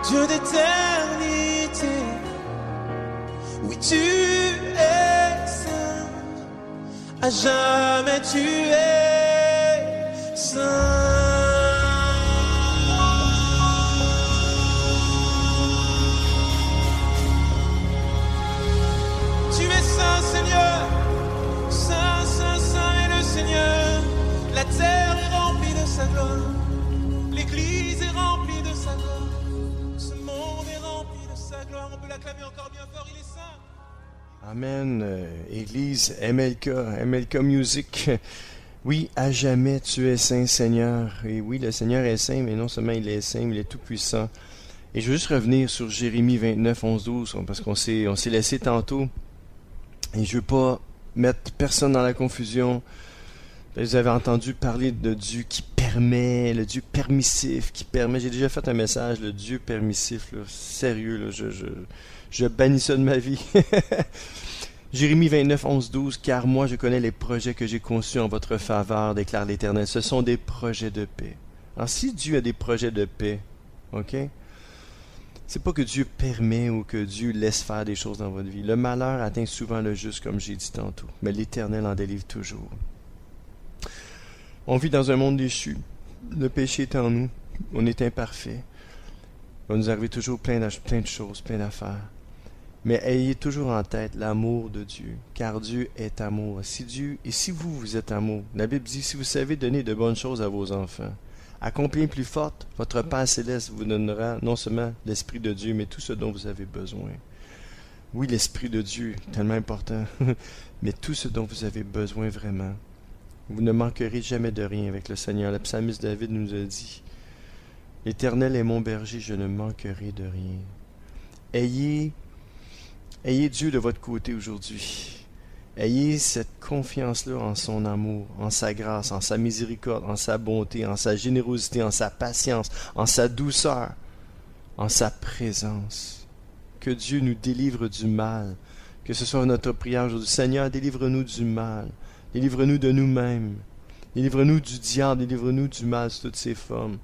Dieu d'éternité. Oui, tu es saint, à jamais tu es saint. Tu es saint, Seigneur, saint, saint, saint est le Seigneur. La terre est remplie de sa gloire, l'Église est remplie de sa gloire, ce monde est rempli de sa gloire. On peut l'acclamer encore bien fort, il est saint. Amen. Église MLK Music. Oui, à jamais tu es saint, Seigneur. Et oui, le Seigneur est saint, mais non seulement il est saint, mais il est tout puissant. Et je veux juste revenir sur Jérémie 29, 11, 12, parce qu'on s'est laissé tantôt. Et je veux pas mettre personne dans la confusion. Vous avez entendu parler de Dieu qui permet, le Dieu permissif qui permet. J'ai déjà fait un message, le Dieu permissif, là, sérieux, là, je bannis ça de ma vie. Jérémie 29, 11, 12, car moi je connais les projets que j'ai conçus en votre faveur, déclare l'Éternel. Ce sont des projets de paix. Alors si Dieu a des projets de paix, ok? C'est pas que Dieu permet ou que Dieu laisse faire des choses dans votre vie. Le malheur atteint souvent le juste, comme j'ai dit tantôt, mais l'Éternel en délivre toujours. On vit dans un monde déchu. Le péché est en nous. On est imparfait. Il va nous arriver toujours plein de choses, plein d'affaires. Mais ayez toujours en tête l'amour de Dieu, car Dieu est amour. Si vous êtes amour, la Bible dit, si vous savez donner de bonnes choses à vos enfants, à combien plus forte, votre Père Céleste vous donnera non seulement l'Esprit de Dieu, mais tout ce dont vous avez besoin. Oui, l'Esprit de Dieu, tellement important, mais tout ce dont vous avez besoin vraiment. Vous ne manquerez jamais de rien avec le Seigneur. Le psalmiste David nous a dit, « L'Éternel est mon berger, je ne manquerai de rien. » Ayez Dieu de votre côté aujourd'hui. Ayez cette confiance-là en son amour, en sa grâce, en sa miséricorde, en sa bonté, en sa générosité, en sa patience, en sa douceur, en sa présence. Que Dieu nous délivre du mal. Que ce soit notre prière aujourd'hui. Seigneur, délivre-nous du mal. Délivre-nous de nous-mêmes. Délivre-nous du diable. Délivre-nous du mal sous toutes ses formes.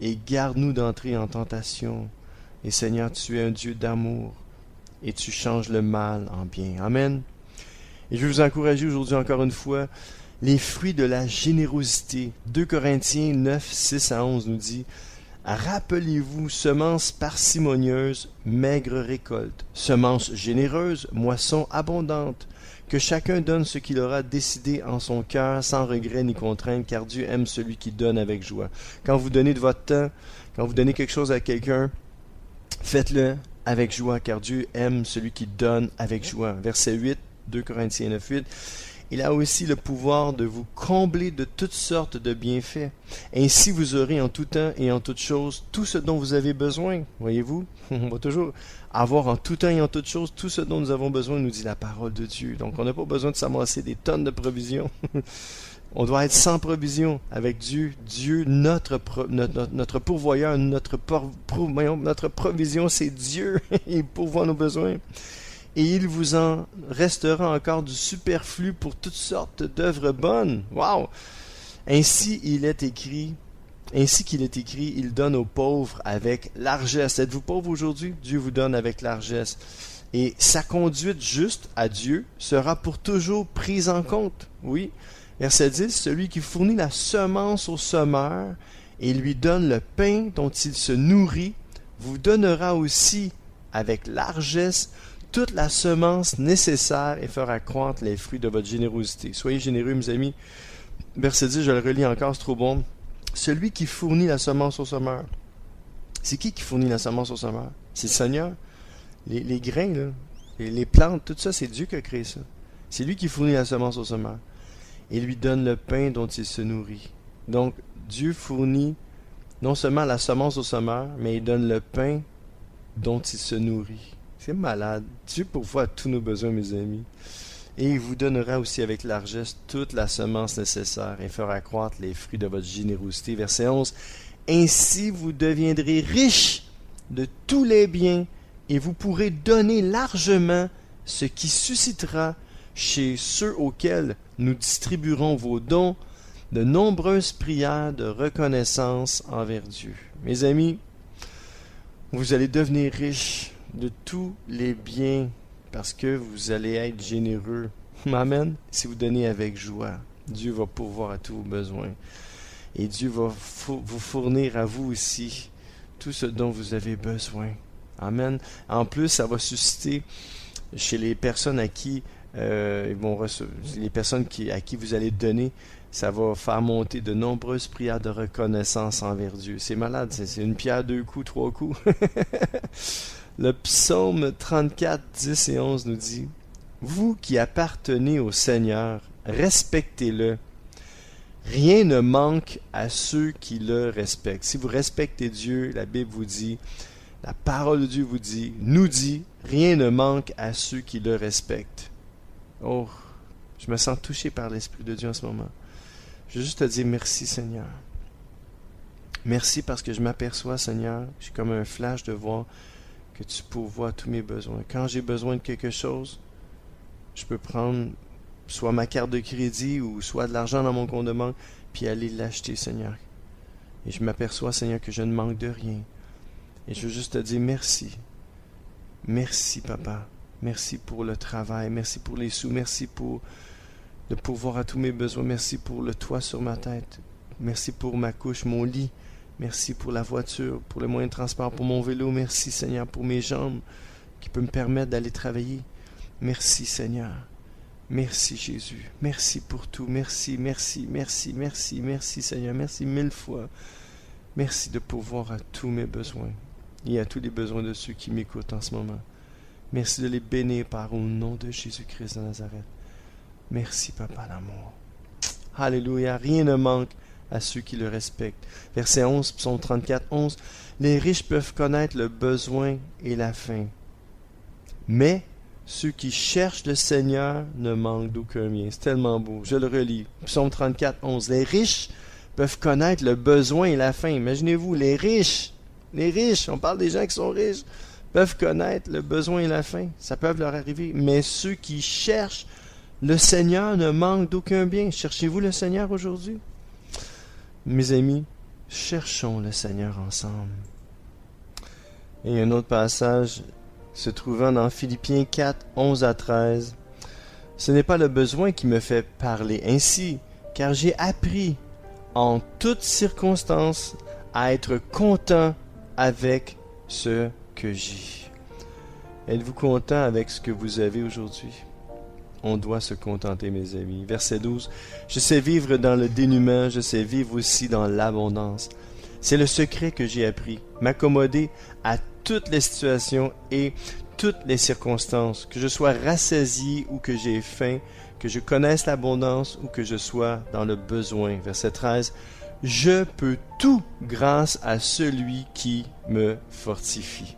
Et garde-nous d'entrer en tentation. Et Seigneur, tu es un Dieu d'amour. Et tu changes le mal en bien. Amen. Et je vais vous encourager aujourd'hui encore une fois. Les fruits de la générosité. 2 Corinthiens 9, 6 à 11 nous dit, « Rappelez-vous, semence parcimonieuse, maigre récolte. Semence généreuse, moisson abondante. Que chacun donne ce qu'il aura décidé en son cœur, sans regret ni contrainte, car Dieu aime celui qui donne avec joie. » Quand vous donnez de votre temps, quand vous donnez quelque chose à quelqu'un, faites-le avec joie, car Dieu aime celui qui donne avec joie. Verset 8, 2 Corinthiens 9, 8. Il a aussi le pouvoir de vous combler de toutes sortes de bienfaits. Ainsi vous aurez en tout temps et en toutes choses tout ce dont vous avez besoin. Voyez-vous, on va toujours avoir en tout temps et en toutes choses tout ce dont nous avons besoin, nous dit la parole de Dieu. Donc on n'a pas besoin de s'amasser des tonnes de provisions. On doit être sans provision avec Dieu. Dieu, notre pourvoyeur, notre provision, c'est Dieu. Il pourvoit nos besoins. Et il vous en restera encore du superflu pour toutes sortes d'œuvres bonnes. Wow! Ainsi qu'il est écrit, il donne aux pauvres avec largesse. Êtes-vous pauvre aujourd'hui? Dieu vous donne avec largesse. Et sa conduite juste à Dieu sera pour toujours prise en compte. Oui. Verset 10, celui qui fournit la semence au semeur et lui donne le pain dont il se nourrit, vous donnera aussi avec largesse toute la semence nécessaire et fera croître les fruits de votre générosité. Soyez généreux, mes amis. Verset 10, je le relis encore, c'est trop bon. Celui qui fournit la semence au semeur. C'est qui fournit la semence au semeur? C'est le Seigneur. Les grains, là, les plantes, tout ça, c'est Dieu qui a créé ça. C'est lui qui fournit la semence au semeur. Et lui donne le pain dont il se nourrit. Donc, Dieu fournit non seulement la semence au semeur, mais il donne le pain dont il se nourrit. C'est malade. Dieu pourvoit tous nos besoins, mes amis. Et il vous donnera aussi avec largesse toute la semence nécessaire et fera croître les fruits de votre générosité. Verset 11. Ainsi vous deviendrez riches de tous les biens et vous pourrez donner largement ce qui suscitera chez ceux auxquels nous distribuerons vos dons de nombreuses prières de reconnaissance envers Dieu. Mes amis, Vous allez devenir riche de tous les biens parce que vous allez être généreux. Amen. Si vous donnez avec joie, Dieu va pourvoir à tous vos besoins. Et Dieu va vous fournir à vous aussi tout ce dont vous avez besoin. Amen. En plus, ça va susciter chez les personnes à qui les personnes à qui vous allez donner, ça va faire monter de nombreuses prières de reconnaissance envers Dieu. C'est malade, c'est une pierre deux coups, trois coups. Le psaume 34, 10 et 11 nous dit: Vous qui appartenez au Seigneur, respectez-le. Rien ne manque à ceux qui le respectent. Si vous respectez Dieu, la Bible vous dit, la parole de Dieu vous dit, nous dit, rien ne manque à ceux qui le respectent. Oh, je me sens touché par l'Esprit de Dieu en ce moment. Je veux juste te dire merci, Seigneur. Merci parce que je m'aperçois, Seigneur, j'ai comme un flash de voir que tu pourvois tous mes besoins. Quand j'ai besoin de quelque chose, je peux prendre soit ma carte de crédit ou soit de l'argent dans mon compte de banque, puis aller l'acheter, Seigneur. Et je m'aperçois, Seigneur, que je ne manque de rien. Et je veux juste te dire merci. Merci, Papa. Merci pour le travail. Merci pour les sous. Merci pour de pourvoir à tous mes besoins. Merci pour le toit sur ma tête. Merci pour ma couche, mon lit. Merci pour la voiture, pour le moyen de transport, pour mon vélo. Merci, Seigneur, pour mes jambes qui peuvent me permettre d'aller travailler. Merci, Seigneur. Merci, Jésus. Merci pour tout. Merci, merci, merci, merci, merci, Seigneur. Merci 1000 fois. Merci de pourvoir à tous mes besoins et à tous les besoins de ceux qui m'écoutent en ce moment. Merci de les bénir par au nom de Jésus-Christ de Nazareth. Merci, Papa d'amour. Alléluia. Rien ne manque à ceux qui le respectent. Verset 11, psaume 34, 11. Les riches peuvent connaître le besoin et la faim. Mais ceux qui cherchent le Seigneur ne manquent d'aucun bien. C'est tellement beau. Je le relis. Psaume 34, 11. Les riches peuvent connaître le besoin et la faim. Imaginez-vous, les riches, on parle des gens qui sont riches, peuvent connaître le besoin et la faim. Ça peut leur arriver. Mais ceux qui cherchent le Seigneur ne manquent d'aucun bien. Cherchez-vous le Seigneur aujourd'hui? Mes amis, cherchons le Seigneur ensemble. Et un autre passage se trouvant dans Philippiens 4, 11 à 13. Ce n'est pas le besoin qui me fait parler ainsi, car j'ai appris en toutes circonstances à être content avec ce que j'ai. Êtes-vous content avec ce que vous avez aujourd'hui? On doit se contenter, mes amis. Verset 12. Je sais vivre dans le dénuement, je sais vivre aussi dans l'abondance. C'est le secret que j'ai appris, m'accommoder à toutes les situations et toutes les circonstances, que je sois rassasié ou que j'ai faim, que je connaisse l'abondance ou que je sois dans le besoin. Verset 13. Je peux tout grâce à celui qui me fortifie.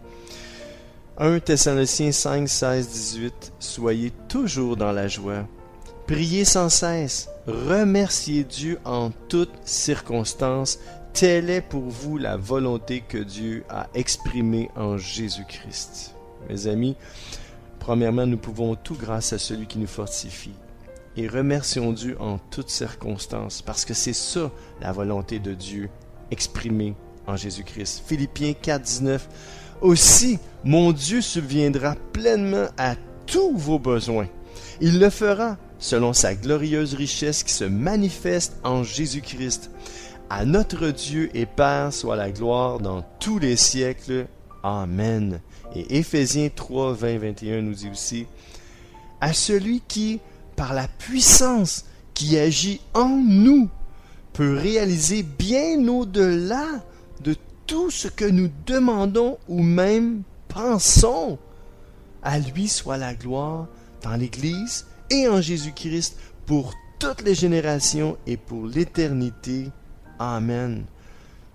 1 Thessaloniciens 5, 16, 18. Soyez toujours dans la joie. Priez sans cesse. Remerciez Dieu en toutes circonstances. Telle est pour vous la volonté que Dieu a exprimée en Jésus-Christ. Mes amis, premièrement, nous pouvons tout grâce à celui qui nous fortifie. Et remercions Dieu en toutes circonstances, parce que c'est ça la volonté de Dieu exprimée en Jésus-Christ. Philippiens 4, 19. Aussi, mon Dieu subviendra pleinement à tous vos besoins. Il le fera selon sa glorieuse richesse qui se manifeste en Jésus-Christ. À notre Dieu et Père soit la gloire dans tous les siècles. Amen. Et Éphésiens 3, 20, 21 nous dit aussi: à celui qui, par la puissance qui agit en nous, peut réaliser bien au-delà de tout ce que nous demandons ou même pensons. À lui soit la gloire dans l'Église et en Jésus-Christ pour toutes les générations et pour l'éternité. Amen.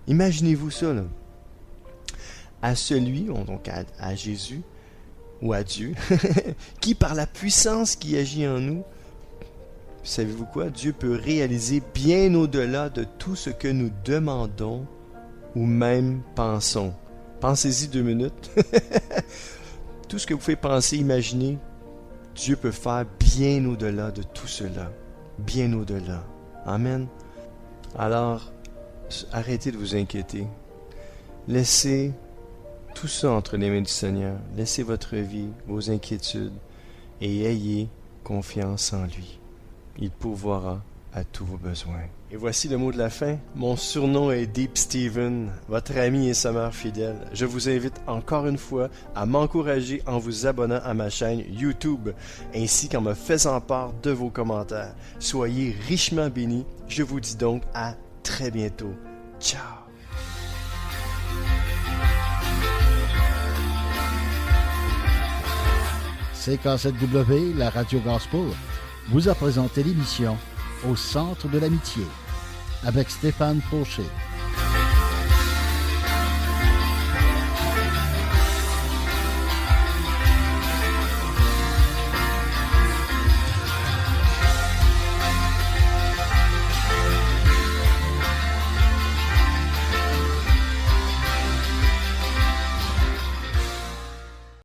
Imaginez-vous ça, là. À celui, donc à Jésus, ou à Dieu, qui par la puissance qui agit en nous, savez-vous quoi? Dieu peut réaliser bien au-delà de tout ce que nous demandons ou même pensons. Pensez-y 2 minutes. Tout ce que vous pouvez penser, imaginer, Dieu peut faire bien au-delà de tout cela. Bien au-delà. Amen. Alors, arrêtez de vous inquiéter. Laissez tout ça entre les mains du Seigneur. Laissez votre vie, vos inquiétudes, et ayez confiance en lui. Il pourvoira à tous vos besoins. Et voici le mot de la fin. Mon surnom est Deep Steven, votre ami et sommeur fidèle. Je vous invite encore une fois à m'encourager en vous abonnant à ma chaîne YouTube, ainsi qu'en me faisant part de vos commentaires. Soyez richement bénis. Je vous dis donc à très bientôt. Ciao! CK7W, la radio gospel, vous a présenté l'émission Au centre de l'amitié avec Stéphane Fauché.